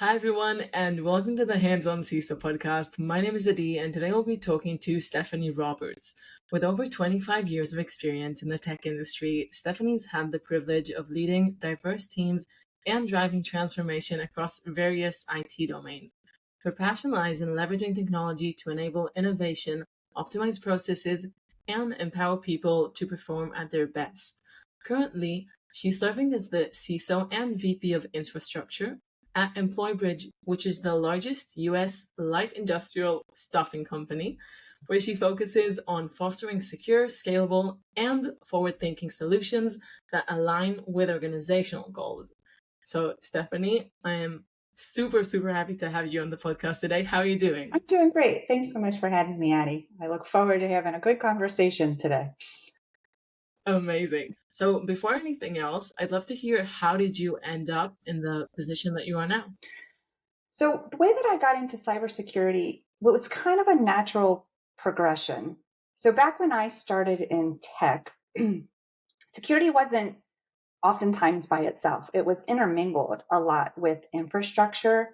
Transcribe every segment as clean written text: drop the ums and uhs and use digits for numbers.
Hi, everyone, and welcome to the Hands-On CISO podcast. My name is Adi, and today we'll be talking to Stephanie Roberts. With over 25 years of experience in the tech industry, Stephanie's had the privilege of leading diverse teams and driving transformation across various IT domains. Her passion lies in leveraging technology to enable innovation, optimize processes, and empower people to perform at their best. Currently, she's serving as the CISO and VP of Infrastructure at EmployBridge, which is the largest US light industrial staffing company, where she focuses on fostering secure, scalable, and forward thinking solutions that align with organizational goals. So, Stephanie, I am super happy to have you on the podcast today. How are you doing? I'm doing great. Thanks so much for having me, Addie. I look forward to having a good conversation today. Amazing. So, before anything else, I'd love to hear how did you end up in the position that you are now? So, the way that I got into cybersecurity was kind of a natural progression. So, back when I started in tech, security wasn't oftentimes by itself, it was intermingled a lot with infrastructure.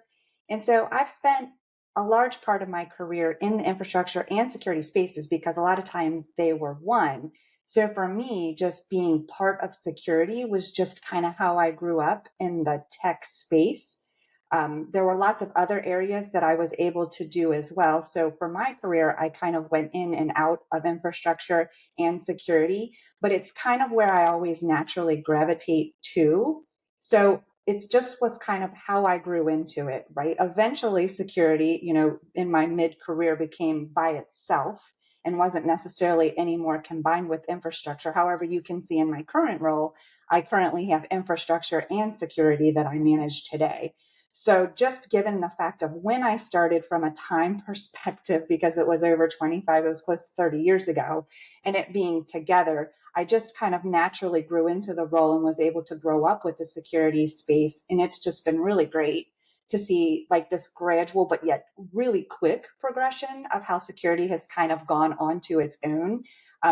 And so, I've spent a large part of my career in the infrastructure and security spaces because a lot of times they were one. So for me, just being part of security was just kind of how I grew up in the tech space. There were lots of other areas that I was able to do as well. So for my career, I kind of went in and out of infrastructure and security, but it's kind of where I always naturally gravitate to. So it just was kind of how I grew into it, right? Eventually, security, in my mid career became by itself and wasn't necessarily any more combined with infrastructure. However, you can see in my current role, I currently have infrastructure and security that I manage today. So just given the fact of when I started from a time perspective, because it was over 25, it was close to 30 years ago, and it being together, I just kind of naturally grew into the role and was able to grow up with the security space. And it's just been really great to see like this gradual, but yet really quick progression of how security has kind of gone onto its own.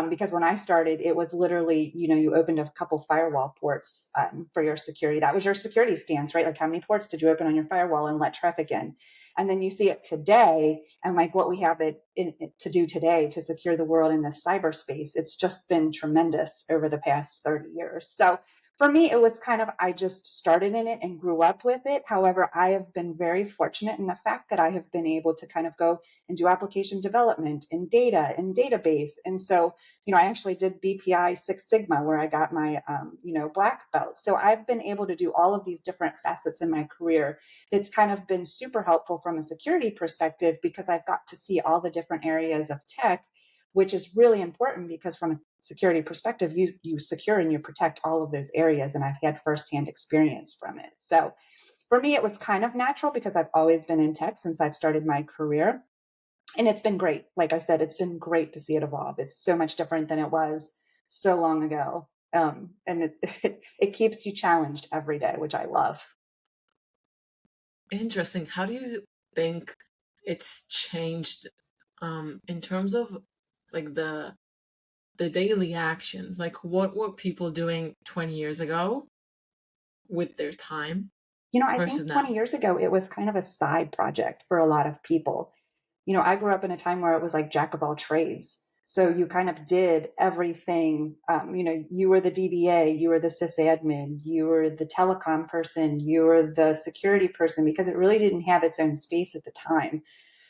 Because when I started, it was literally, you opened a couple firewall ports for your security. That was your security stance, right? Like how many ports did you open on your firewall and let traffic in? And then you see it today and like what we have to do today to secure the world in this cyberspace. It's just been tremendous over the past 30 years. So for me, it was kind of, I just started in it and grew up with it. However, I have been very fortunate in the fact that I have been able to kind of go and do application development in data and database. And so, I actually did BPI Six Sigma where I got my, black belt. So I've been able to do all of these different facets in my career. It's kind of been super helpful from a security perspective because I've got to see all the different areas of tech, which is really important because from a security perspective, you secure and you protect all of those areas. And I've had firsthand experience from it. So for me, it was kind of natural because I've always been in tech since I've started my career. And it's been great. Like I said, it's been great to see it evolve. It's so much different than it was so long ago. And it keeps you challenged every day, which I love. Interesting. How do you think it's changed in terms of like the daily actions? Like what were people doing 20 years ago with their time I versus think 20 now? years ago, it was kind of a side project for a lot of people. I grew up in a time where it was like jack of all trades. So you kind of did everything. You were the DBA, you were the sysadmin, you were the telecom person, you were the security person because it really didn't have its own space at the time.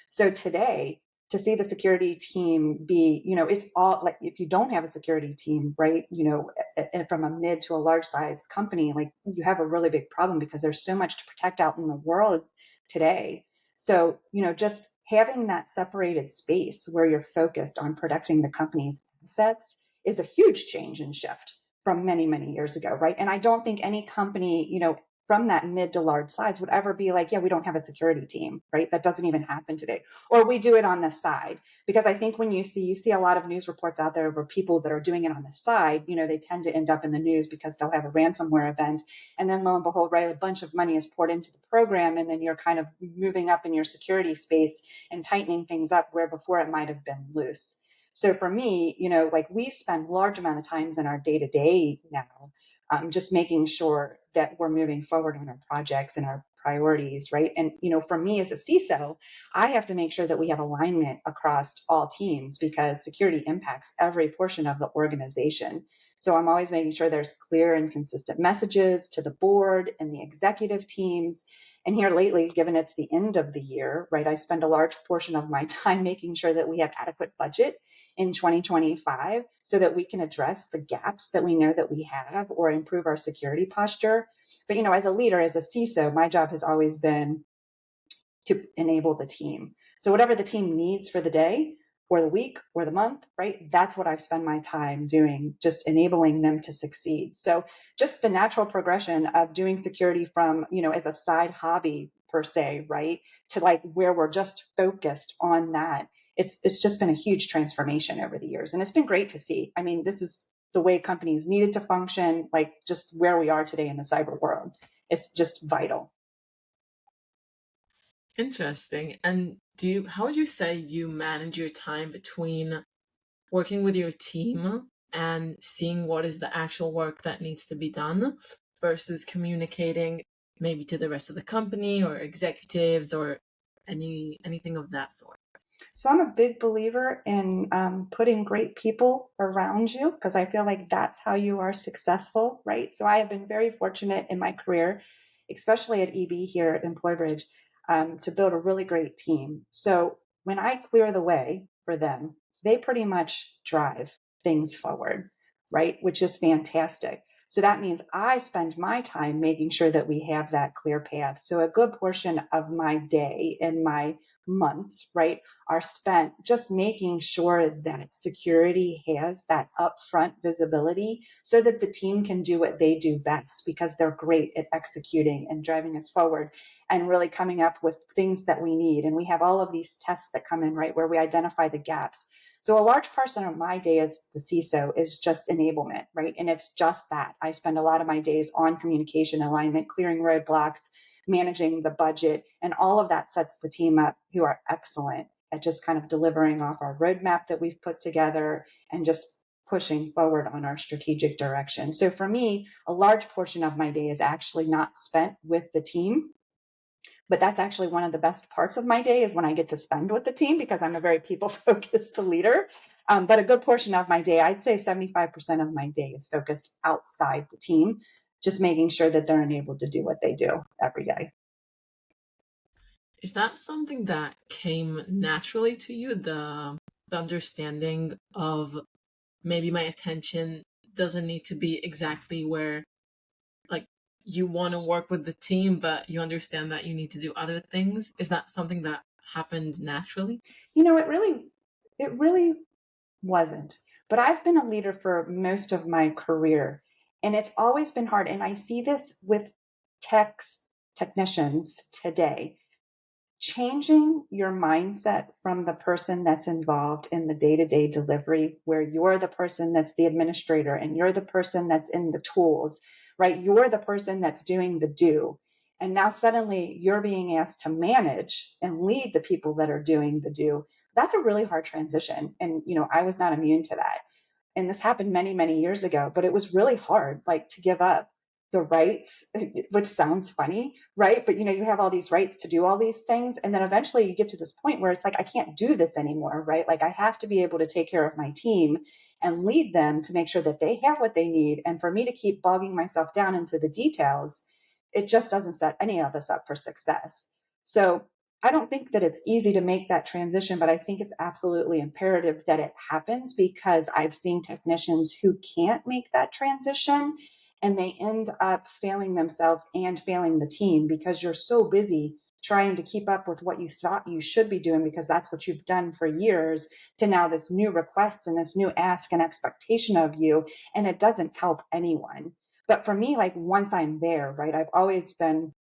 So today, to see the security team be, it's all like if you don't have a security team, right, and from a mid to a large size company, like you have a really big problem because there's so much to protect out in the world today. So, just having that separated space where you're focused on protecting the company's assets is a huge change and shift from many, many years ago, right? And I don't think any company, from that mid to large size would ever be like, yeah, we don't have a security team, right? That doesn't even happen today. Or we do it on the side. Because I think when you see a lot of news reports out there where people that are doing it on the side, they tend to end up in the news because they'll have a ransomware event. And then lo and behold, right, a bunch of money is poured into the program. And then you're kind of moving up in your security space and tightening things up where before it might have been loose. So for me, like we spend large amount of times in our day to day now just making sure that we're moving forward on our projects and our priorities, right? And, for me as a CISO, I have to make sure that we have alignment across all teams because security impacts every portion of the organization. So I'm always making sure there's clear and consistent messages to the board and the executive teams. And here lately, given it's the end of the year, right, I spend a large portion of my time making sure that we have adequate budget in 2025 so that we can address the gaps that we know that we have or improve our security posture. But, as a leader, as a CISO, my job has always been to enable the team. So whatever the team needs for the day or the week or the month, right? That's what I spend my time doing, just enabling them to succeed. So just the natural progression of doing security from, as a side hobby per se, right? To like where we're just focused on that. It's just been a huge transformation over the years. And it's been great to see. I mean, this is the way companies needed to function, like just where we are today in the cyber world. It's just vital. Interesting. And how would you say you manage your time between working with your team and seeing what is the actual work that needs to be done versus communicating maybe to the rest of the company or executives or anything of that sort? So I'm a big believer in putting great people around you because I feel like that's how you are successful, right? So I have been very fortunate in my career, especially at EB here at EmployBridge, to build a really great team. So when I clear the way for them, they pretty much drive things forward, right? Which is fantastic. So that means I spend my time making sure that we have that clear path. So a good portion of my day and my months, right, are spent just making sure that security has that upfront visibility so that the team can do what they do best because they're great at executing and driving us forward and really coming up with things that we need. And we have all of these tests that come in, right, where we identify the gaps. So a large portion of my day as the CISO is just enablement, right? And it's just that. I spend a lot of my days on communication alignment, clearing roadblocks, managing the budget, and all of that sets the team up who are excellent at just kind of delivering off our roadmap that we've put together and just pushing forward on our strategic direction. So for me, a large portion of my day is actually not spent with the team, but that's actually one of the best parts of my day is when I get to spend with the team because I'm a very people focused leader. But a good portion of my day, I'd say 75% of my day is focused outside the team, just making sure that they're enabled to do what they do every day. Is that something that came naturally to you, the understanding of maybe my attention doesn't need to be exactly where like you want to work with the team, but you understand that you need to do other things? Is that something that happened naturally? It really wasn't. But I've been a leader for most of my career, and it's always been hard. And I see this with technicians today. Changing your mindset from the person that's involved in the day-to-day delivery, where you're the person that's the administrator and you're the person that's in the tools, right? You're the person that's doing the do. And now suddenly you're being asked to manage and lead the people that are doing the do. That's a really hard transition. And, I was not immune to that. And this happened many, many years ago, but it was really hard, like to give up the rights, which sounds funny, right? But you have all these rights to do all these things. And then eventually you get to this point where it's like, I can't do this anymore, right? Like I have to be able to take care of my team and lead them to make sure that they have what they need. And for me to keep bogging myself down into the details, it just doesn't set any of us up for success. So I don't think that it's easy to make that transition, but I think it's absolutely imperative that it happens because I've seen technicians who can't make that transition and they end up failing themselves and failing the team because you're so busy trying to keep up with what you thought you should be doing because that's what you've done for years to now this new request and this new ask and expectation of you. And it doesn't help anyone. But for me, like once I'm there, right, I've always been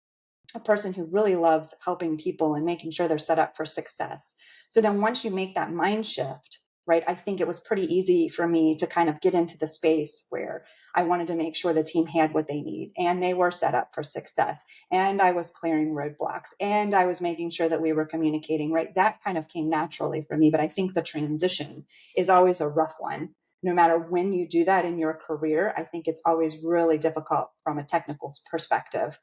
a person who really loves helping people and making sure they're set up for success. So then once you make that mind shift, right, I think it was pretty easy for me to kind of get into the space where I wanted to make sure the team had what they need and they were set up for success. And I was clearing roadblocks and I was making sure that we were communicating, right? That kind of came naturally for me. But I think the transition is always a rough one. No matter when you do that in your career, I think it's always really difficult from a technical perspective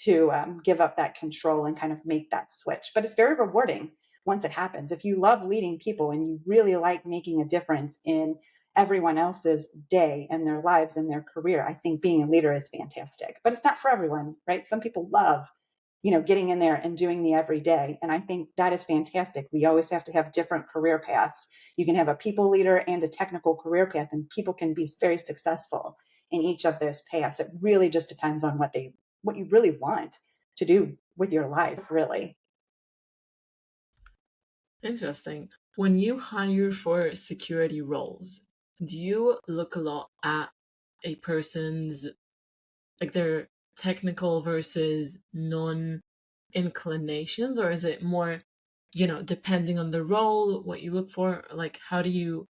to give up that control and kind of make that switch. But it's very rewarding once it happens. If you love leading people and you really like making a difference in everyone else's day and their lives and their career, I think being a leader is fantastic. But it's not for everyone, right? Some people love getting in there and doing the everyday. And I think that is fantastic. We always have to have different career paths. You can have a people leader and a technical career path, and people can be very successful in each of those paths. It really just depends on what you really want to do with your life, really. Interesting. When you hire for security roles, do you look a lot at a person's, like, their technical versus non inclinations, or is it more, depending on the role, what you look for? Like, how do you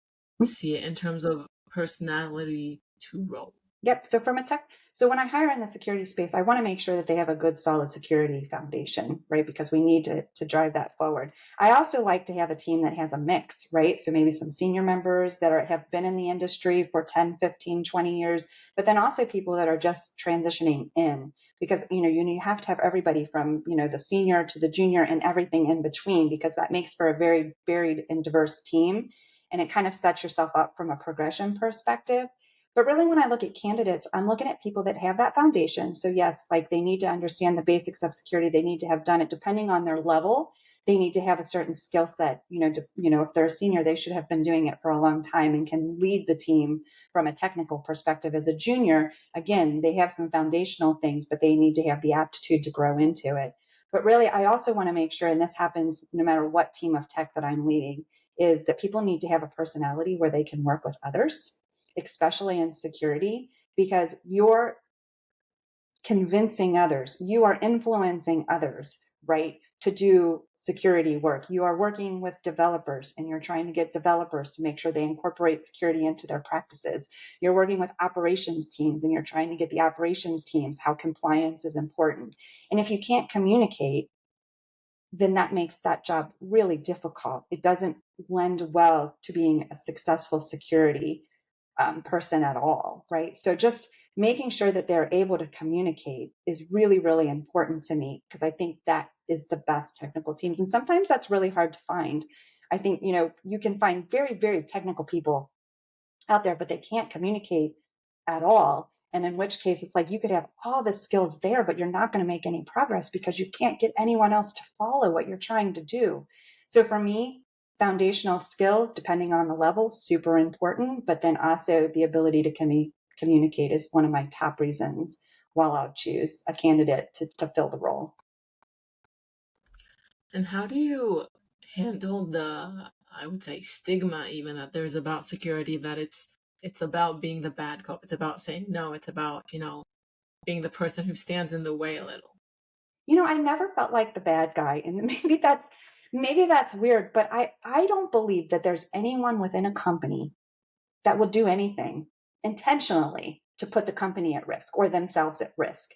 see it in terms of personality to role? Yep. So when I hire in the security space, I want to make sure that they have a good, solid security foundation, right? Because we need to drive that forward. I also like to have a team that has a mix, right? So maybe some senior members that have been in the industry for 10, 15, 20 years, but then also people that are just transitioning in, because, you have to have everybody from, the senior to the junior and everything in between, because that makes for a very varied and diverse team. And it kind of sets yourself up from a progression perspective. But really, when I look at candidates, I'm looking at people that have that foundation. So yes, like they need to understand the basics of security. They need to have done it depending on their level. They need to have a certain skill set. If they're a senior, they should have been doing it for a long time and can lead the team from a technical perspective. As a junior, again, they have some foundational things, but they need to have the aptitude to grow into it. But really, I also want to make sure, and this happens no matter what team of tech that I'm leading, is that people need to have a personality where they can work with others, especially in security, because you're convincing others, you are influencing others, right, to do security work. You are working with developers and you're trying to get developers to make sure they incorporate security into their practices. You're working with operations teams and you're trying to get the operations teams how compliance is important. And if you can't communicate, then that makes that job really difficult. It doesn't lend well to being a successful security person at all, right? So just making sure that they're able to communicate is really, really important to me, because I think that is the best technical teams. And sometimes that's really hard to find. I think, you can find very, very technical people out there, but they can't communicate at all. And in which case, it's like you could have all the skills there, but you're not going to make any progress because you can't get anyone else to follow what you're trying to do. So for me, foundational skills, depending on the level, super important. But then also the ability to communicate is one of my top reasons why I'll choose a candidate to fill the role. And how do you handle the, I would say, stigma even that there's about security, that it's about being the bad cop, it's about saying no, it's about, being the person who stands in the way a little. I never felt like the bad guy, and maybe that's weird, but I don't believe that there's anyone within a company that will do anything intentionally to put the company at risk or themselves at risk.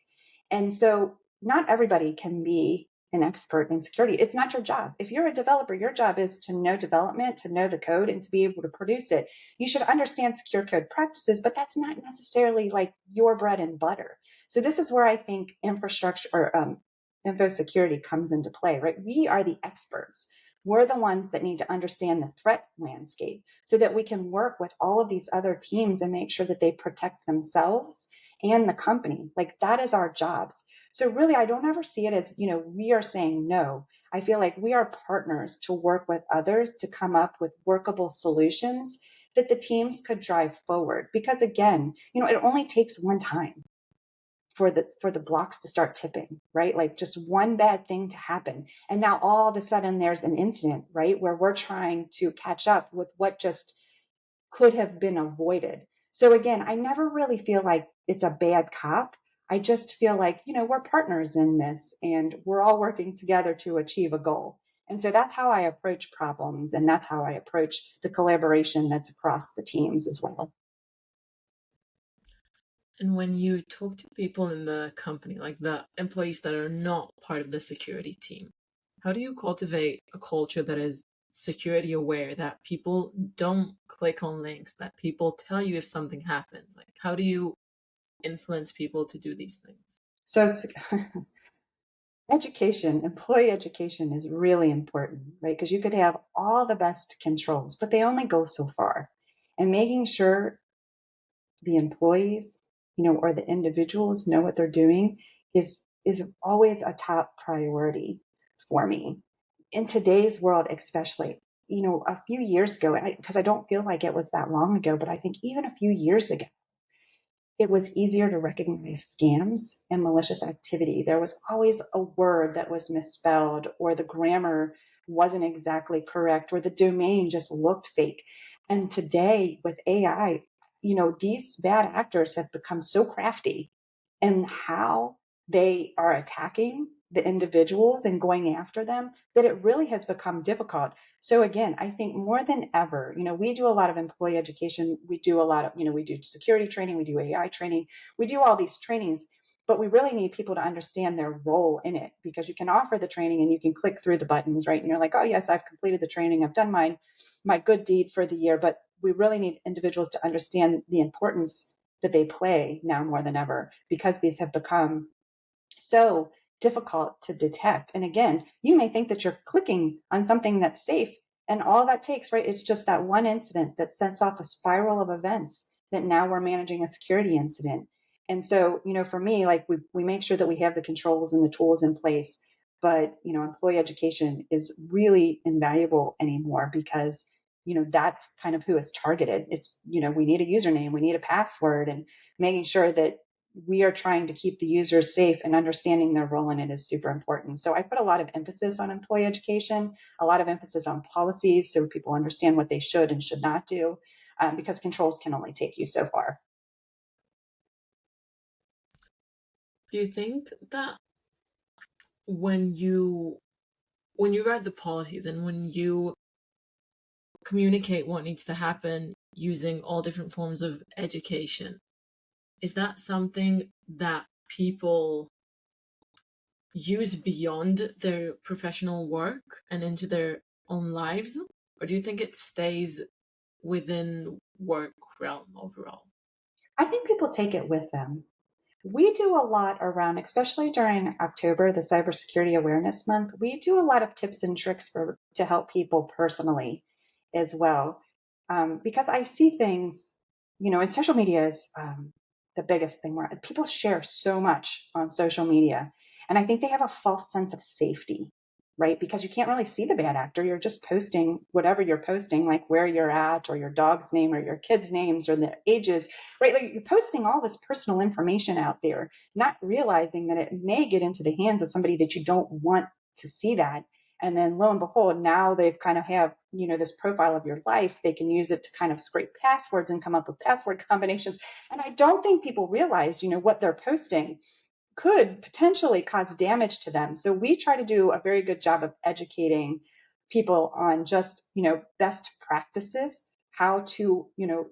And so not everybody can be an expert in security. It's not your job. If you're a developer, your job is to know development, to know the code, and to be able to produce it. You should understand secure code practices, but that's not necessarily like your bread and butter. So this is where I think infrastructure or info security comes into play, right? We are the experts. We're the ones that need to understand the threat landscape so that we can work with all of these other teams and make sure that they protect themselves and the company. Like that is our jobs. So really, I don't ever see it as, we are saying no. I feel like we are partners to work with others to come up with workable solutions that the teams could drive forward. Because again, it only takes one time for the blocks to start tipping, right? Like just one bad thing to happen. And now all of a sudden there's an incident, right? Where we're trying to catch up with what just could have been avoided. So again, I never really feel like it's a bad cop. I just feel like, we're partners in this and we're all working together to achieve a goal. And so that's how I approach problems. And that's how I approach the collaboration that's across the teams as well. And when you talk to people in the company, like the employees that are not part of the security team, how do you cultivate a culture that is security aware, that people don't click on links, that people tell you if something happens? Like, how do you influence people to do these things? So education, employee education is really important, right? Because you could have all the best controls, but they only go so far. And making sure the employees, or the individuals know what they're doing is always a top priority for me. In today's world, especially, a few years ago, because I don't feel like it was that long ago, but I think even a few years ago, it was easier to recognize scams and malicious activity. There was always a word that was misspelled, or the grammar wasn't exactly correct, or the domain just looked fake. And today with AI, these bad actors have become so crafty in how they are attacking the individuals and going after them that it really has become difficult. So again, I think more than ever, we do a lot of employee education. We do a lot of, we do security training, we do AI training, we do all these trainings, but we really need people to understand their role in it, because you can offer the training and you can click through the buttons, right? And you're like, oh yes, I've completed the training, I've done my good deed for the year. But we really need individuals to understand the importance that they play now more than ever, because these have become so difficult to detect. And again, you may think that you're clicking on something that's safe, and all that takes, right? It's just that one incident that sets off a spiral of events that now we're managing a security incident. And so, for me, like we make sure that we have the controls and the tools in place, but employee education is really invaluable anymore, because that's kind of who is targeted. It's, we need a username, we need a password, and making sure that we are trying to keep the users safe and understanding their role in it is super important. So I put a lot of emphasis on employee education, a lot of emphasis on policies, so people understand what they should and should not do, because controls can only take you so far. Do you think that when you write the policies and when you communicate what needs to happen using all different forms of education, is that something that people use beyond their professional work and into their own lives? Or do you think it stays within work realm overall? I think people take it with them. We do a lot around, especially during October, the Cybersecurity Awareness Month. We do a lot of tips and tricks to help people personally as well, because I see things, and social media is the biggest thing where people share so much on social media, and I think they have a false sense of safety, right? Because you can't really see the bad actor. You're just posting whatever you're posting, like where you're at, or your dog's name, or your kids' names, or their ages, right? Like you're posting all this personal information out there, not realizing that it may get into the hands of somebody that you don't want to see that. And then lo and behold, now they've kind of have, this profile of your life. They can use it to kind of scrape passwords and come up with password combinations. And I don't think people realize, what they're posting could potentially cause damage to them. So we try to do a very good job of educating people on just, best practices, how to,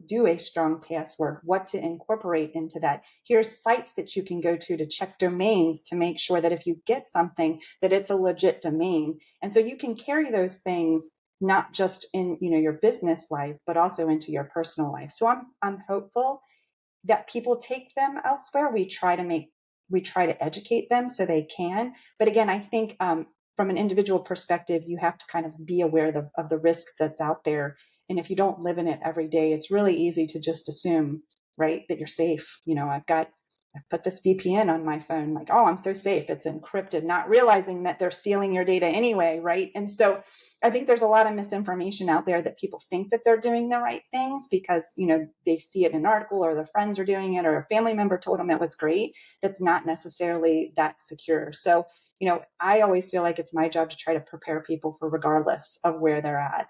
do a strong password, what to incorporate into that. Here's sites that you can go to check domains to make sure that if you get something, that it's a legit domain. And so you can carry those things not just in, your business life, but also into your personal life. So I'm hopeful that people take them elsewhere. We try to educate them so they can. But again, I think from an individual perspective, you have to kind of be aware of the risk that's out there. And if you don't live in it every day, it's really easy to just assume, right, that you're safe. I've put this VPN on my phone, like, oh, I'm so safe. It's encrypted, not realizing that they're stealing your data anyway, right? And so I think there's a lot of misinformation out there that people think that they're doing the right things because, they see it in an article or their friends are doing it or a family member told them it was great. That's not necessarily that secure. So, I always feel like it's my job to try to prepare people for regardless of where they're at.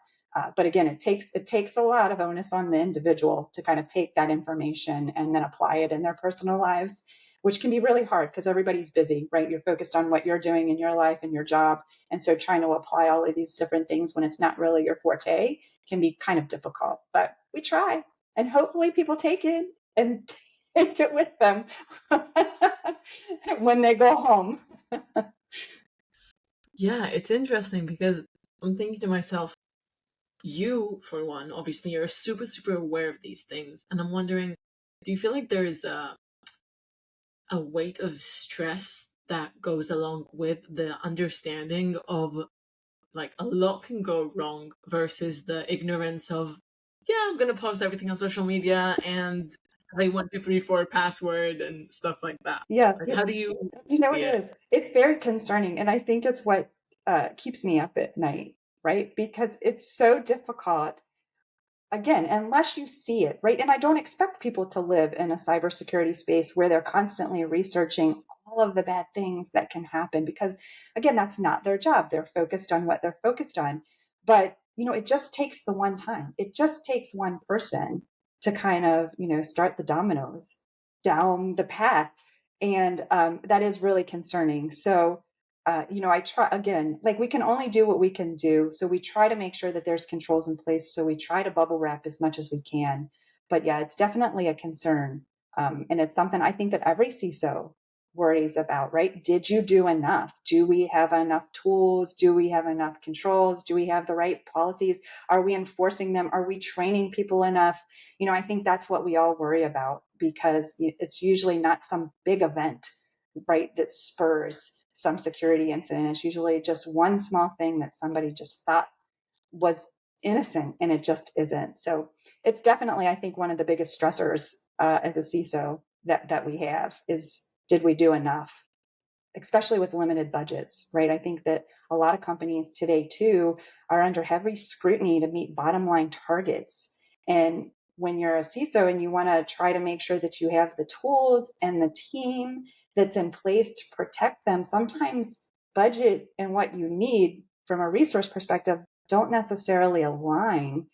But again, it takes a lot of onus on the individual to kind of take that information and then apply it in their personal lives, which can be really hard because everybody's busy, right? You're focused on what you're doing in your life and your job. And so trying to apply all of these different things when it's not really your forte can be kind of difficult, but we try and hopefully people take it and take it with them when they go home. Yeah, it's interesting because I'm thinking to myself, you, for one, obviously you're super, super aware of these things. And I'm wondering, do you feel like there is a weight of stress that goes along with the understanding of like a lot can go wrong versus the ignorance of, yeah, I'm gonna post everything on social media and have a 1 2 3 4 password and stuff like that. Yeah, Like, how do you it see it? is. It's very concerning. And I think it's what keeps me up at night, right? Because it's so difficult, again, unless you see it, right? And I don't expect people to live in a cybersecurity space where they're constantly researching all of the bad things that can happen because, again, that's not their job. They're focused on what they're focused on. But, it just takes the one time. It just takes one person to kind of, start the dominoes down the path. And that is really concerning. So, I try again, like we can only do what we can do. So we try to make sure that there's controls in place. So we try to bubble wrap as much as we can. But yeah, it's definitely a concern. And it's something I think that every CISO worries about, right? Did you do enough? Do we have enough tools? Do we have enough controls? Do we have the right policies? Are we enforcing them? Are we training people enough? I think that's what we all worry about because it's usually not some big event, right, that spurs some security incident. It's usually just one small thing that somebody just thought was innocent and it just isn't. So it's definitely, I think, one of the biggest stressors as a CISO that we have is, did we do enough? Especially with limited budgets, right? I think that a lot of companies today too are under heavy scrutiny to meet bottom line targets. And when you're a CISO and you want to try to make sure that you have the tools and the team that's in place to protect them, sometimes budget and what you need from a resource perspective don't necessarily align.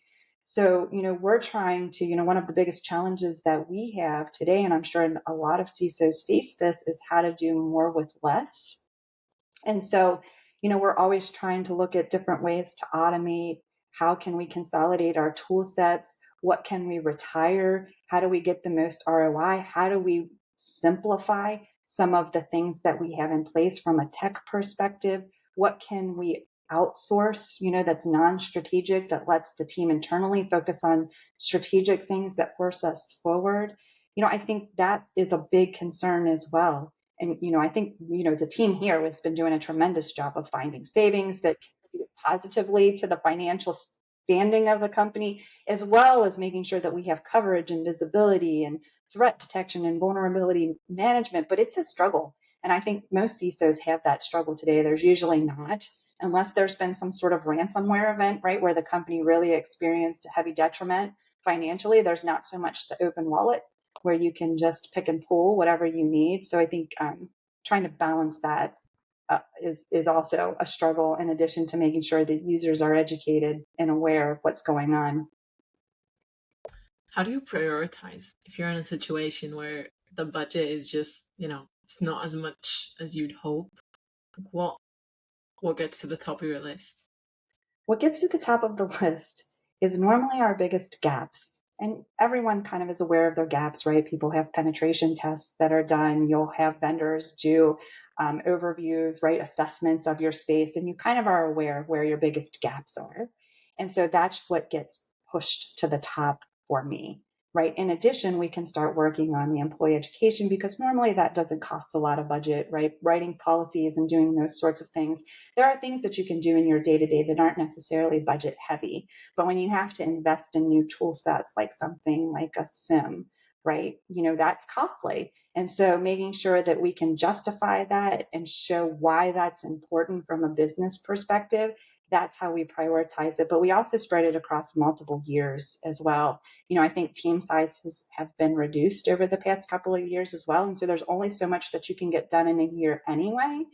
So, we're trying to, one of the biggest challenges that we have today, and I'm sure a lot of CISOs face this, is how to do more with less. And so, we're always trying to look at different ways to automate. How can we consolidate our tool sets? What can we retire? How do we get the most ROI? How do we simplify some of the things that we have in place from a tech perspective? What can we outsource, that's non-strategic, that lets the team internally focus on strategic things that force us forward? I think that is a big concern as well. And, I think, the team here has been doing a tremendous job of finding savings that contribute positively to the financial standing of the company, as well as making sure that we have coverage and visibility and threat detection and vulnerability management. But it's a struggle. And I think most CISOs have that struggle today. There's usually not, unless there's been some sort of ransomware event, right, where the company really experienced a heavy detriment financially. There's not so much the open wallet where you can just pick and pull whatever you need. So I think trying to balance that is also a struggle, in addition to making sure that users are educated and aware of what's going on. How do you prioritize if you're in a situation where the budget is just, it's not as much as you'd hope? What what gets to the top of your list? What gets to the top of the list is normally our biggest gaps. And everyone kind of is aware of their gaps, right? People have penetration tests that are done. You'll have vendors do overviews, right? Assessments of your space, and you kind of are aware of where your biggest gaps are. And so that's what gets pushed to the top for me, right? In addition, we can start working on the employee education because normally that doesn't cost a lot of budget, right? Writing policies and doing those sorts of things. There are things that you can do in your day to day that aren't necessarily budget heavy. But when you have to invest in new tool sets, like something like a SIM, right, that's costly. And so making sure that we can justify that and show why that's important from a business perspective, that's how we prioritize it. But we also spread it across multiple years as well. I think team sizes have been reduced over the past couple of years as well. And so there's only so much that you can get done in a year anyway,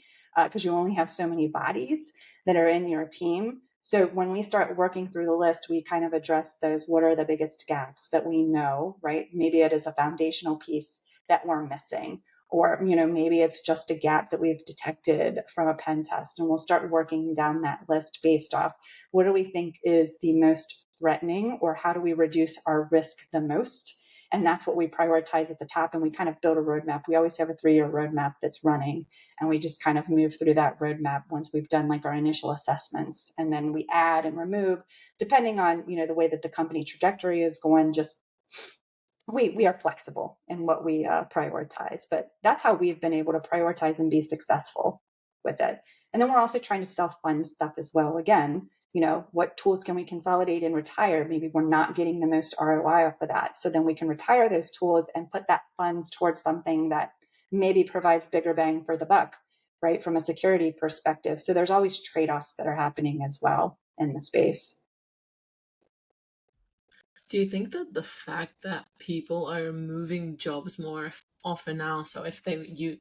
because you only have so many bodies that are in your team. So when we start working through the list, we kind of address those. What are the biggest gaps that we know, right? Maybe it is a foundational piece that we're missing, or maybe it's just a gap that we've detected from a pen test, and we'll start working down that list based off what do we think is the most threatening, or how do we reduce our risk the most. And that's what we prioritize at the top, and we kind of build a roadmap. We always have a 3-year roadmap that's running, and we just kind of move through that roadmap once we've done like our initial assessments, and then we add and remove depending on the way that the company trajectory is going, just we are flexible in what we prioritize, but that's how we've been able to prioritize and be successful with it. And then we're also trying to self-fund stuff as well. Again, what tools can we consolidate and retire? Maybe we're not getting the most ROI off of that. So then we can retire those tools and put that funds towards something that maybe provides bigger bang for the buck, right? From a security perspective. So there's always trade-offs that are happening as well in the space. Do you think that the fact that people are moving jobs more often now, so if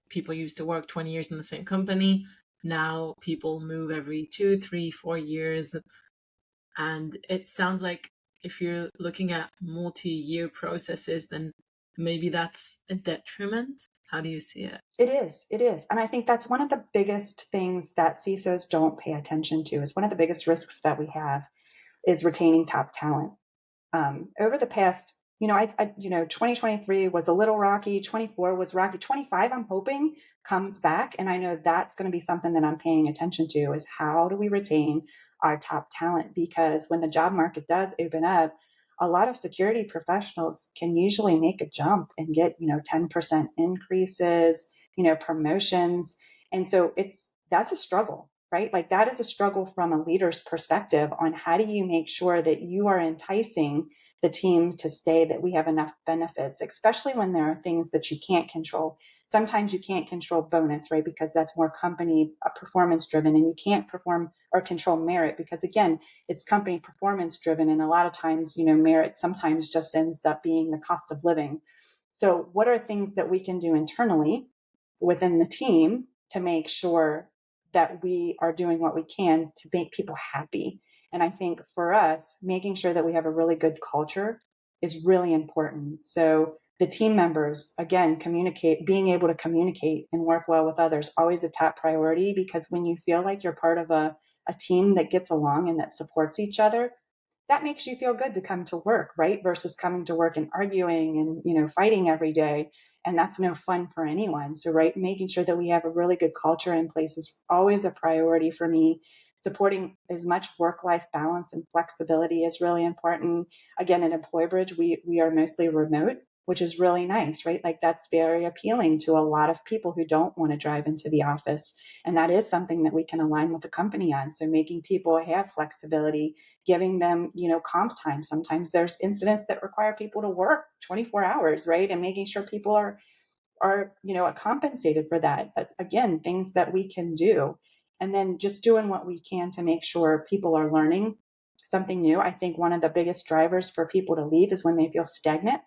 people used to work 20 years in the same company, now people move every 2, 3, 4 years, and it sounds like if you're looking at multi-year processes, then maybe that's a detriment. How do you see it? It is. It is. And I think that's one of the biggest things that CISOs don't pay attention to. It's one of the biggest risks that we have is retaining top talent. Over the past, 2023 was a little rocky. 24 was rocky. 25, I'm hoping comes back. And I know that's going to be something that I'm paying attention to is how do we retain our top talent? Because when the job market does open up, a lot of security professionals can usually make a jump and get, 10% increases, promotions. And so that's a struggle, right? Like that is a struggle from a leader's perspective on how do you make sure that you are enticing the team to stay, that we have enough benefits, especially when there are things that you can't control. Sometimes you can't control bonus, right? Because that's more company performance driven, and you can't perform or control merit because, again, it's company performance driven. And a lot of times, merit sometimes just ends up being the cost of living. So, what are things that we can do internally within the team to make sure that we are doing what we can to make people happy? And I think for us, making sure that we have a really good culture is really important. So the team members, again, being able to communicate and work well with others, always a top priority because when you feel like you're part of a team that gets along and that supports each other, that makes you feel good to come to work, right? Versus coming to work and arguing and, fighting every day. And that's no fun for anyone. So, right, making sure that we have a really good culture in place is always a priority for me. Supporting as much work-life balance and flexibility is really important. Again, at EmployBridge, we are mostly remote, which is really nice, right? Like that's very appealing to a lot of people who don't want to drive into the office. And that is something that we can align with the company on. So making people have flexibility, giving them, comp time. Sometimes there's incidents that require people to work 24 hours, right? And making sure people are compensated for that. But again, things that we can do. And then just doing what we can to make sure people are learning something new. I think one of the biggest drivers for people to leave is when they feel stagnant,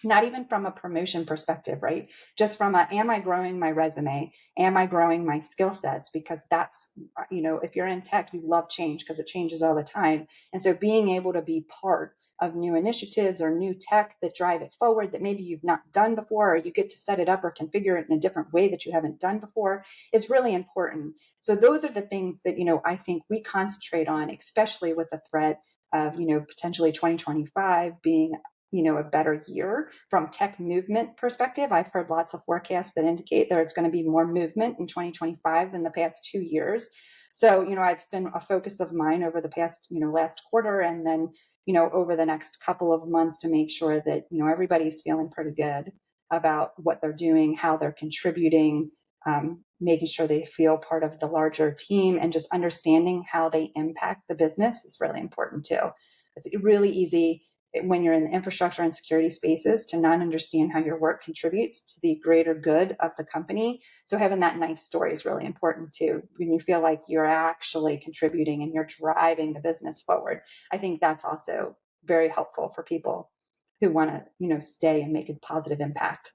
not even from a promotion perspective, right? Just from am I growing my resume? Am I growing my skill sets? Because that's, if you're in tech, you love change because it changes all the time. And so being able to be part of new initiatives or new tech that drive it forward that maybe you've not done before, or you get to set it up or configure it in a different way that you haven't done before is really important. So those are the things that, I think we concentrate on, especially with the threat of, potentially 2025 being a better year from tech movement perspective. I've heard lots of forecasts that indicate that it's going to be more movement in 2025 than the past 2 years. So, it's been a focus of mine over the past, last quarter and then, over the next couple of months to make sure that, everybody's feeling pretty good about what they're doing, how they're contributing, making sure they feel part of the larger team and just understanding how they impact the business is really important too. It's really easy when you're in the infrastructure and security spaces to not understand how your work contributes to the greater good of the company. So having that nice story is really important too. When you feel like you're actually contributing and you're driving the business forward, I think that's also very helpful for people who want to, stay and make a positive impact.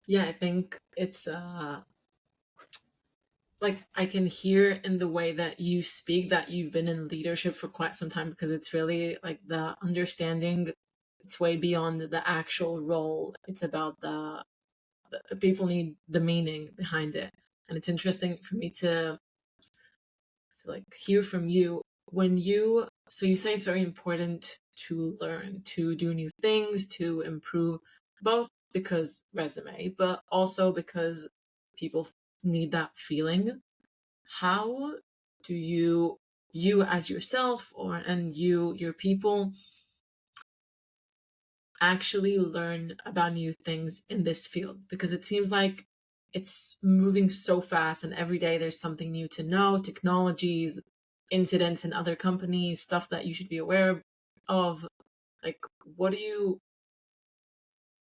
Yeah, I think it's like I can hear in the way that you speak that you've been in leadership for quite some time because it's really like the understanding, it's way beyond the actual role. It's about the people need the meaning behind it. And it's interesting for me to like hear from you when you say it's very important to learn, to do new things, to improve, both because resume, but also because people need that feeling. How do you as yourself or and your people actually learn about new things in this field? Because it seems like it's moving so fast, and every day there's something new to know, technologies, incidents in other companies, stuff that you should be aware of. Like, what do you,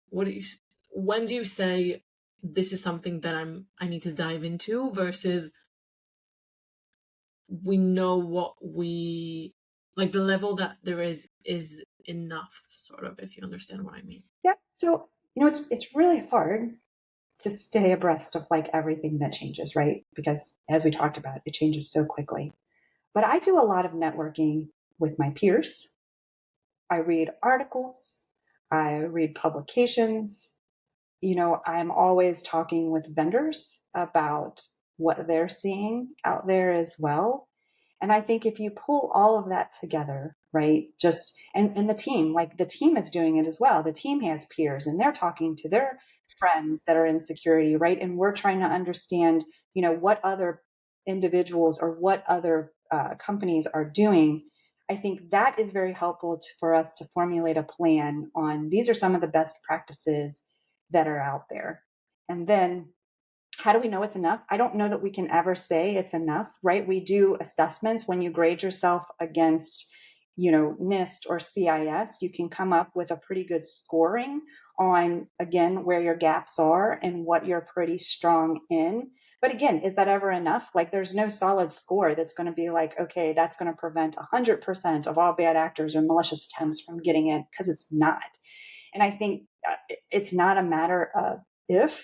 what do you, when do you say this is something that I need to dive into versus we know what we like the level that there is enough, sort of, if you understand what I mean. Yeah. So, it's really hard to stay abreast of like everything that changes, right? Because as we talked about, it changes so quickly. But I do a lot of networking with my peers. I read articles, I read publications. I'm always talking with vendors about what they're seeing out there as well. And I think if you pull all of that together, right, and the team is doing it as well. The team has peers and they're talking to their friends that are in security, right? And we're trying to understand, what other individuals or what other companies are doing. I think that is very helpful for us to formulate a plan on these are some of the best practices that are out there. And then how do we know it's enough? I don't know that we can ever say it's enough, right? We do assessments when you grade yourself against, NIST or CIS, you can come up with a pretty good scoring on, again, where your gaps are and what you're pretty strong in. But again, is that ever enough? Like, there's no solid score that's going to be like, okay, that's going to prevent 100% of all bad actors or malicious attempts from getting in, because it's not. And I think it's not a matter of if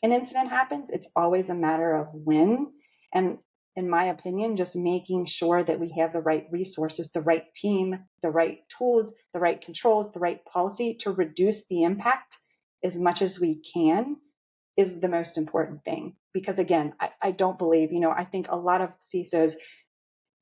an incident happens, it's always a matter of when. And in my opinion, just making sure that we have the right resources, the right team, the right tools, the right controls, the right policy to reduce the impact as much as we can is the most important thing. Because again, I don't believe, I think a lot of CISOs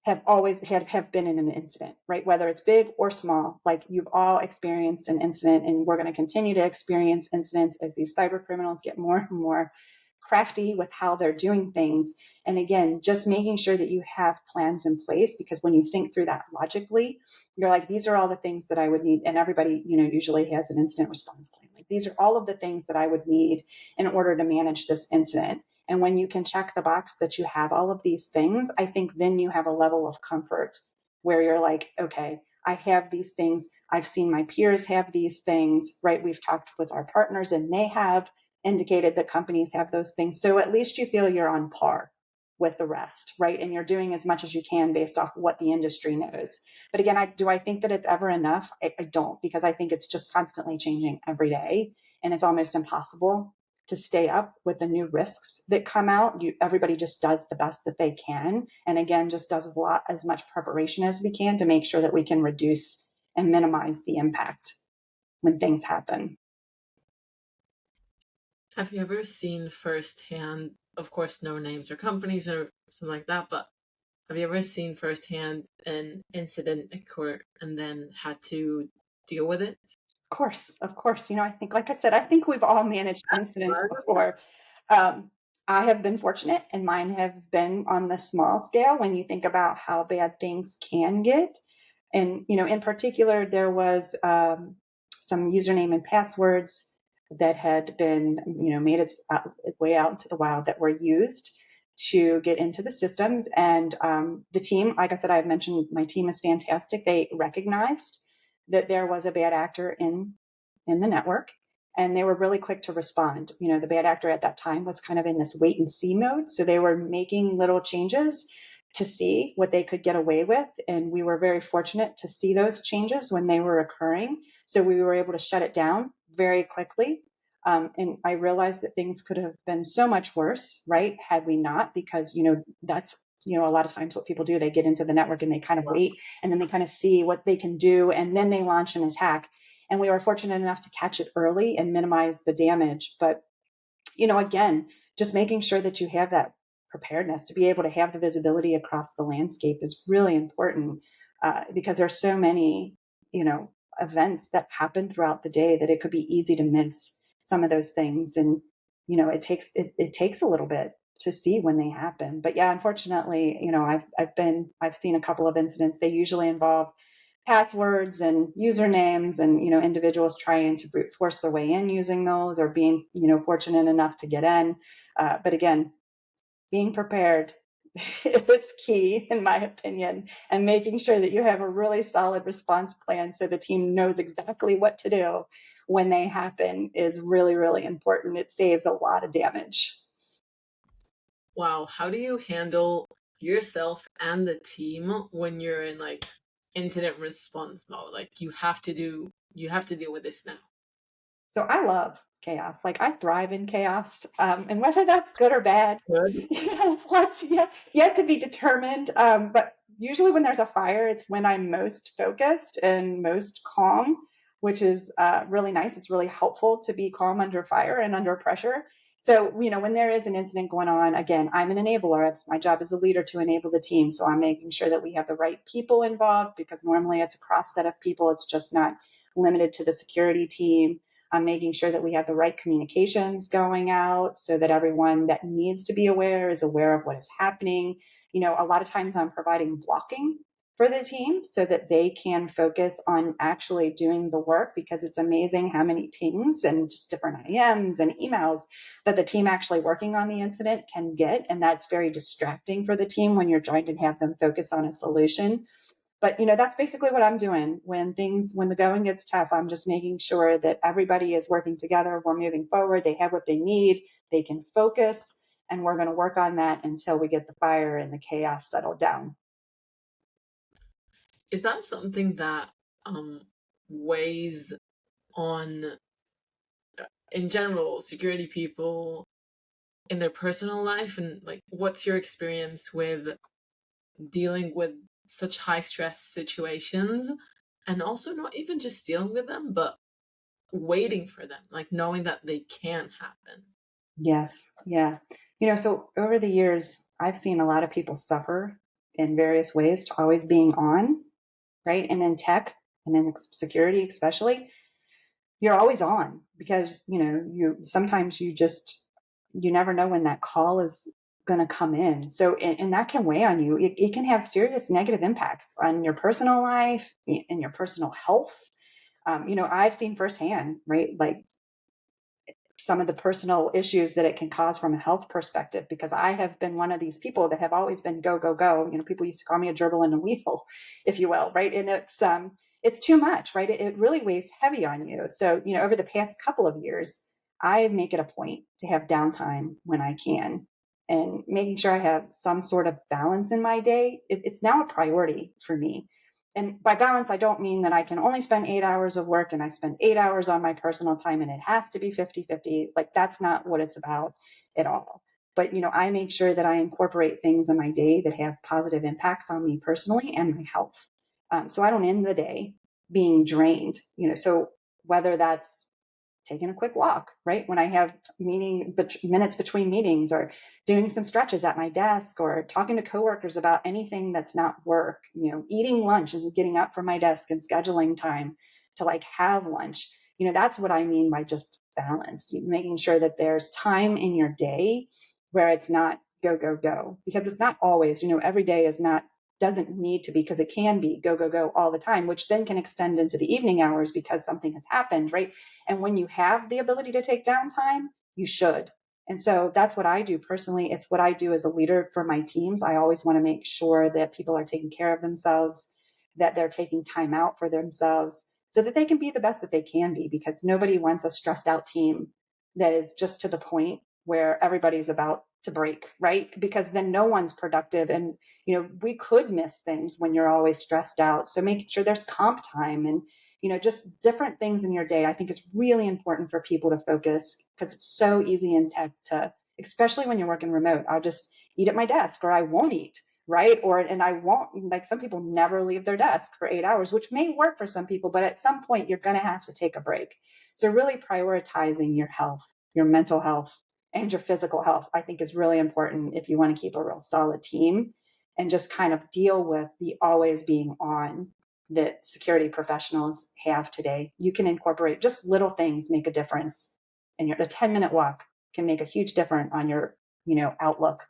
have always have been in an incident, right? Whether it's big or small, like you've all experienced an incident, and we're going to continue to experience incidents as these cyber criminals get more and more crafty with how they're doing things. And again, just making sure that you have plans in place, because when you think through that logically, you're like, these are all the things that I would need. And everybody, usually has an incident response plan. Like, these are all of the things that I would need in order to manage this incident. And when you can check the box that you have all of these things, I think then you have a level of comfort where you're like, okay, I have these things. I've seen my peers have these things, right? We've talked with our partners and they have indicated that companies have those things. So at least you feel you're on par with the rest, right? And you're doing as much as you can based off what the industry knows. But again, do I think that it's ever enough? I don't, because I think it's just constantly changing every day. And it's almost impossible to stay up with the new risks that come out. Everybody just does the best that they can. And again, just does as much preparation as we can to make sure that we can reduce and minimize the impact when things happen. Have you ever seen firsthand, of course, no names or companies or something like that, but have you ever seen firsthand an incident occur and then had to deal with it? Of course. I think, like I said, I think we've all managed That's incidents fun. before. I have been fortunate, and mine have been on the small scale when you think about how bad things can get. And, in particular, there was some username and passwords that had been, made its way out into the wild that were used to get into the systems. And the team, like I said, I've mentioned my team is fantastic. They recognized that there was a bad actor in the network, and they were really quick to respond. The bad actor at that time was kind of in this wait and see mode, so they were making little changes to see what they could get away with, and we were very fortunate to see those changes when they were occurring, so we were able to shut it down very quickly. And I realized that things could have been so much worse, right, had we not, because that's a lot of times what people do. They get into the network and they kind of wait, and then they kind of see what they can do, and then they launch an attack. And we were fortunate enough to catch it early and minimize the damage. But again, just making sure that you have that preparedness to be able to have the visibility across the landscape is really important, because there's so many events that happen throughout the day that it could be easy to miss some of those things. And it takes a little bit to see when they happen. But yeah, unfortunately, I've seen a couple of incidents. They usually involve passwords and usernames, and individuals trying to brute force their way in using those, or being fortunate enough to get in. But again, being prepared is key, in my opinion, and making sure that you have a really solid response plan so the team knows exactly what to do when they happen is really, really important. It saves a lot of damage. Wow, how do you handle yourself and the team when you're in like incident response mode? Like you have to deal with this now. So I love chaos. Like I thrive in chaos, and whether that's good or bad, Good. yes, yet to be determined. But usually, when there's a fire, it's when I'm most focused and most calm, which is really nice. It's really helpful to be calm under fire and under pressure. So, when there is an incident going on, again, I'm an enabler. It's my job as a leader to enable the team. So I'm making sure that we have the right people involved, because normally it's a cross set of people. It's just not limited to the security team. I'm making sure that we have the right communications going out so that everyone that needs to be aware is aware of what is happening. A lot of times I'm providing blocking for the team so that they can focus on actually doing the work, because it's amazing how many pings and just different IMs and emails that the team actually working on the incident can get. And that's very distracting for the team when you're trying to have them focus on a solution. But that's basically what I'm doing when the going gets tough. I'm just making sure that everybody is working together. We're moving forward. They have what they need. They can focus, and we're going to work on that until we get the fire and the chaos settled down. Is that something that weighs on in general security people in their personal life, and like what's your experience with dealing with such high stress situations, and also not even just dealing with them but waiting for them, like knowing that they can happen? Yes, yeah. So over the years, I've seen a lot of people suffer in various ways to always being on, right? And in tech and in security, especially, you're always on, because you sometimes you never know when that call is going to come in. So and that can weigh on you. It can have serious negative impacts on your personal life and your personal health. I've seen firsthand, right, like some of the personal issues that it can cause from a health perspective, because I have been one of these people that have always been go, go, go. People used to call me a gerbil in a wheel, if you will, right? And it's too much, right? It really weighs heavy on you. So, over the past couple of years, I make it a point to have downtime when I can, and making sure I have some sort of balance in my day. It's now a priority for me. And by balance, I don't mean that I can only spend 8 hours of work and I spend 8 hours on my personal time and it has to be 50-50. Like that's not what it's about at all. But, I make sure that I incorporate things in my day that have positive impacts on me personally and my health. So I don't end the day being drained, so whether that's taking a quick walk, right? When I have minutes between meetings, or doing some stretches at my desk, or talking to coworkers about anything that's not work, eating lunch and getting up from my desk and scheduling time to like have lunch. That's what I mean by just balance, making sure that there's time in your day where it's not go, go, go, because it's not always, every day is not doesn't need to be, because it can be go, go, go all the time, which then can extend into the evening hours because something has happened, right? And when you have the ability to take downtime, you should. And so that's what I do personally. It's what I do as a leader for my teams. I always want to make sure that people are taking care of themselves, that they're taking time out for themselves so that they can be the best that they can be, because nobody wants a stressed out team that is just to the point where everybody's about to break, right? Because then no one's productive. And, we could miss things when you're always stressed out. So making sure there's comp time and, just different things in your day. I think it's really important for people to focus, because it's so easy in tech to, especially when you're working remote, I'll just eat at my desk, or I won't eat, right? And I won't, like some people never leave their desk for 8 hours, which may work for some people, but at some point you're going to have to take a break. So really prioritizing your health, your mental health, and your physical health, I think is really important if you want to keep a real solid team, and just kind of deal with the always being on that security professionals have today. You can incorporate just little things, make a difference. And a 10-minute walk can make a huge difference on your, outlook,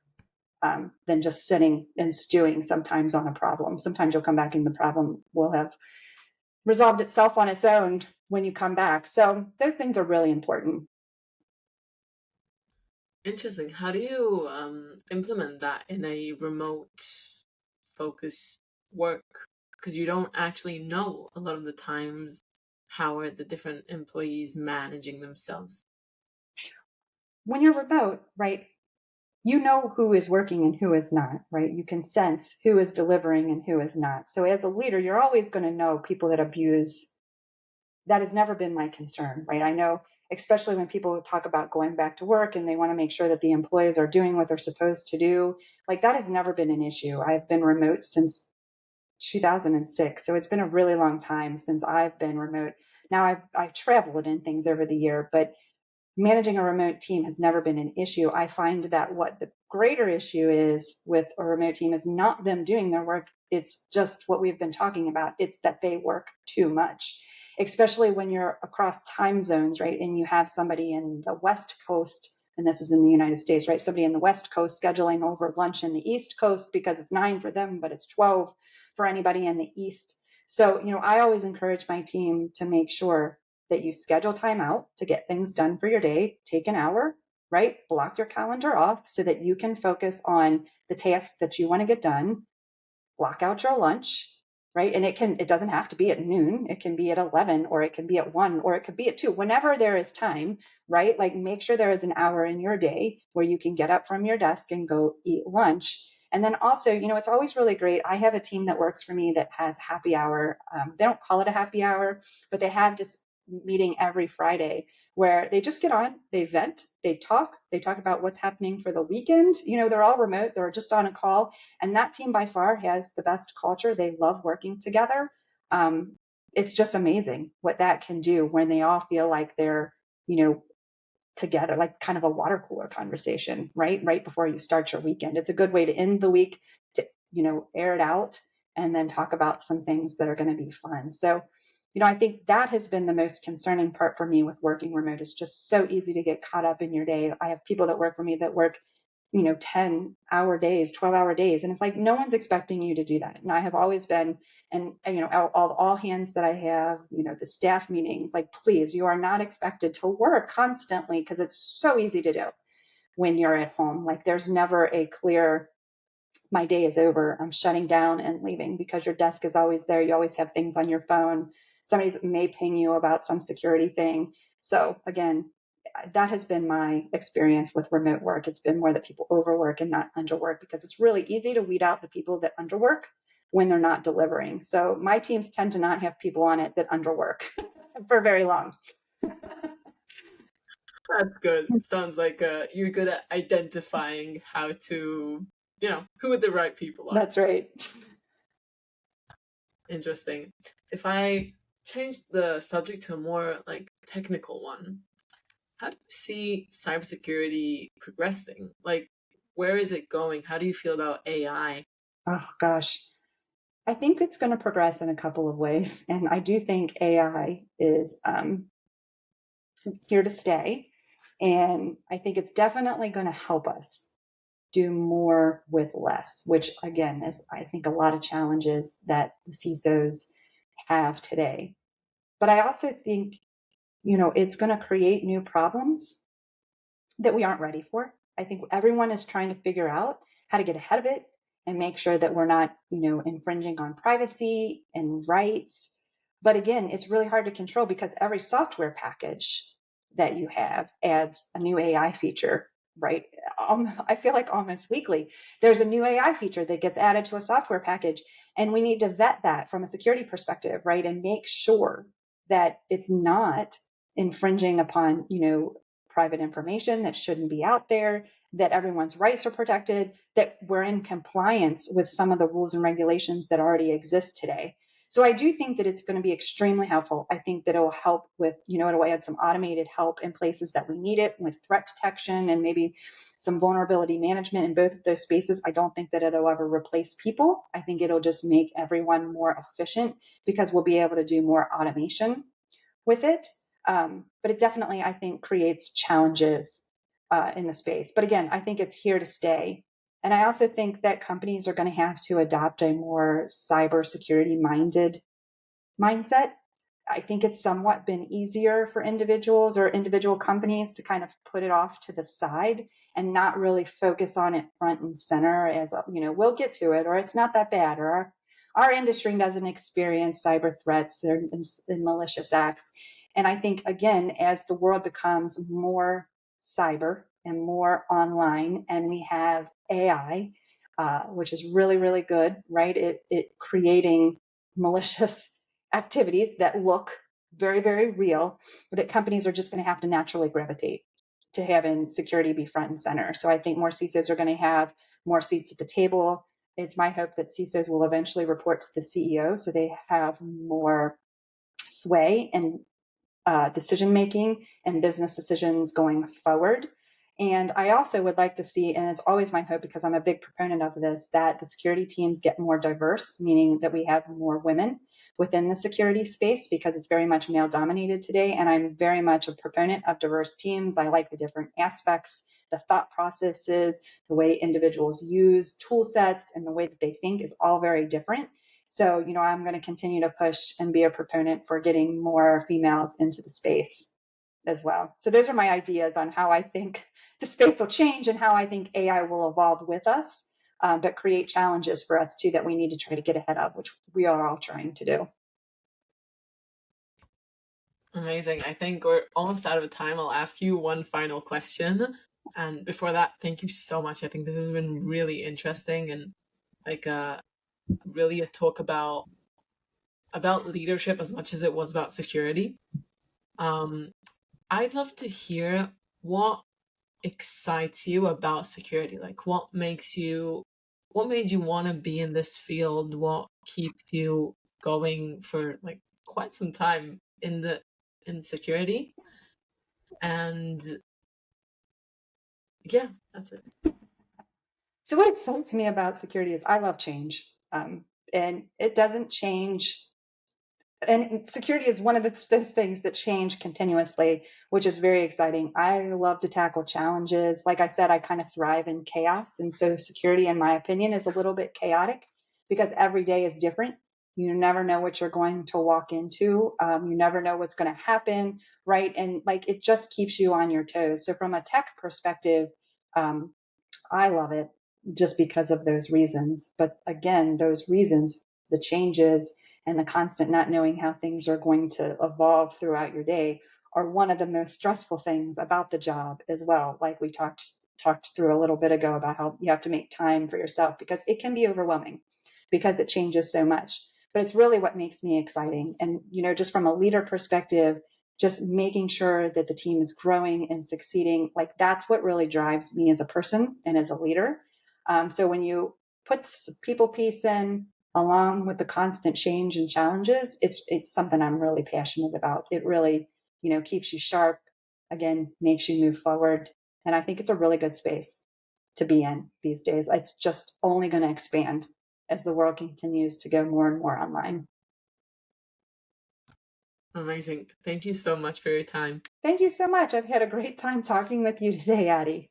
than just sitting and stewing sometimes on a problem. Sometimes you'll come back and the problem will have resolved itself on its own when you come back. So those things are really important. Interesting. How do you implement that in a remote focused work? Because you don't actually know a lot of the times how are the different employees managing themselves. When you're remote, right, you know who is working and who is not, right? You can sense who is delivering and who is not. So as a leader, you're always going to know people that abuse. That has never been my concern, right? I know, especially when people talk about going back to work and they want to make sure that the employees are doing what they're supposed to do, like that has never been an issue. I've been remote since 2006, so it's been a really long time since I've been remote. Now I've traveled and things over the year, but managing a remote team has never been an issue. I find that what the greater issue is with a remote team is not them doing their work. It's just what we've been talking about. It's that they work too much, especially when you're across time zones, right? And you have somebody in the West Coast, and this is in the United States, right? Somebody in the West Coast scheduling over lunch in the East Coast because it's 9 for them, but it's 12 for anybody in the East. So, I always encourage my team to make sure that you schedule time out to get things done for your day. Take an hour, right? Block your calendar off so that you can focus on the tasks that you want to get done. Block out your lunch, right? And it doesn't have to be at noon. It can be at 11, or it can be at 1, or it could be at 2, whenever there is time, right? Like make sure there is an hour in your day where you can get up from your desk and go eat lunch. And then also, it's always really great. I have a team that works for me that has happy hour. They don't call it a happy hour, but they have this meeting every Friday where they just get on, they vent, they talk about what's happening for the weekend. They're all remote, they're just on a call. And that team by far has the best culture. They love working together. It's just amazing what that can do when they all feel like they're, together, like kind of a water cooler conversation, right? Right before you start your weekend. It's a good way to end the week, to, air it out and then talk about some things that are going to be fun. So, I think that has been the most concerning part for me with working remote. It's just so easy to get caught up in your day. I have people that work for me that work 10-hour days, 12-hour days. And it's like, no one's expecting you to do that. And I have always been, and all hands that I have, the staff meetings, like, please, you are not expected to work constantly because it's so easy to do when you're at home. Like there's never a clear, my day is over, I'm shutting down and leaving, because your desk is always there. You always have things on your phone. Somebody may ping you about some security thing. So again, that has been my experience with remote work. It's been more that people overwork and not underwork, because it's really easy to weed out the people that underwork when they're not delivering. So my teams tend to not have people on it that underwork for very long. That's good. Sounds like you're good at identifying how to, who the right people are. That's right. Interesting. If I change the subject to a more like technical one, how do you see cybersecurity progressing? Like, where is it going? How do you feel about AI? Oh gosh. I think it's going to progress in a couple of ways. And I do think AI is here to stay. And I think it's definitely going to help us do more with less, which again is, I think, a lot of challenges that the CISOs have today. But I also think, it's going to create new problems that we aren't ready for. I think everyone is trying to figure out how to get ahead of it and make sure that we're not, infringing on privacy and rights. But again, it's really hard to control because every software package that you have adds a new AI feature, right? I feel like almost weekly, there's a new AI feature that gets added to a software package. And we need to vet that from a security perspective, right? And make sure that it's not infringing upon, private information that shouldn't be out there, that everyone's rights are protected, that we're in compliance with some of the rules and regulations that already exist today. So I do think that it's going to be extremely helpful. I think that it will help with, it'll add some automated help in places that we need it, with threat detection and maybe some vulnerability management in both of those spaces. I don't think that it'll ever replace people. I think it'll just make everyone more efficient because we'll be able to do more automation with it. But it definitely, I think, creates challenges in the space. But again, I think it's here to stay. And I also think that companies are going to have to adopt a more cybersecurity minded mindset. I think it's somewhat been easier for individuals or individual companies to kind of put it off to the side and not really focus on it front and center as, we'll get to it, or it's not that bad, or our industry doesn't experience cyber threats and malicious acts. And I think, again, as the world becomes more cyber and more online, and we have AI, which is really, really good, right? It creating malicious activities that look very, very real, that companies are just going to have to naturally gravitate to having security be front and center. So I think more CISOs are going to have more seats at the table. It's my hope that CISOs will eventually report to the CEO so they have more sway and decision making and business decisions going forward. And I also would like to see, and it's always my hope because I'm a big proponent of this, that the security teams get more diverse, meaning that we have more women within the security space because it's very much male dominated today. And I'm very much a proponent of diverse teams. I like the different aspects, the thought processes, the way individuals use tool sets, and the way that they think is all very different. So, I'm going to continue to push and be a proponent for getting more females into the space as well. So those are my ideas on how I think the space will change and how I think AI will evolve with us, but create challenges for us too that we need to try to get ahead of, which we are all trying to do. Amazing. I think we're almost out of time. I'll ask you one final question. And before that, thank you so much. I think this has been really interesting and like really a talk about leadership as much as it was about security. I'd love to hear what excites you about security. Like what made you want to be in this field? What keeps you going for like quite some time in security? And yeah, that's it. So what excites me about security is I love change. And it doesn't change, and security is one of those things that change continuously, which is very exciting. I love to tackle challenges. Like I said, I kind of thrive in chaos. And so security, in my opinion, is a little bit chaotic because every day is different. You never know what you're going to walk into. You never know what's going to happen, right? And like it just keeps you on your toes. So from a tech perspective, um, I love it just because of those reasons. But again, those reasons, the changes and the constant not knowing how things are going to evolve throughout your day are one of the most stressful things about the job as well. Like we talked through a little bit ago about how you have to make time for yourself because it can be overwhelming because it changes so much. But it's really what makes me exciting. And just from a leader perspective, just making sure that the team is growing and succeeding, like that's what really drives me as a person and as a leader. So when you put the people piece in along with the constant change and challenges, it's something I'm really passionate about. It really, keeps you sharp, again, makes you move forward. And I think it's a really good space to be in these days. It's just only going to expand as the world continues to go more and more online. Amazing. Thank you so much for your time. Thank you so much. I've had a great time talking with you today, Addie.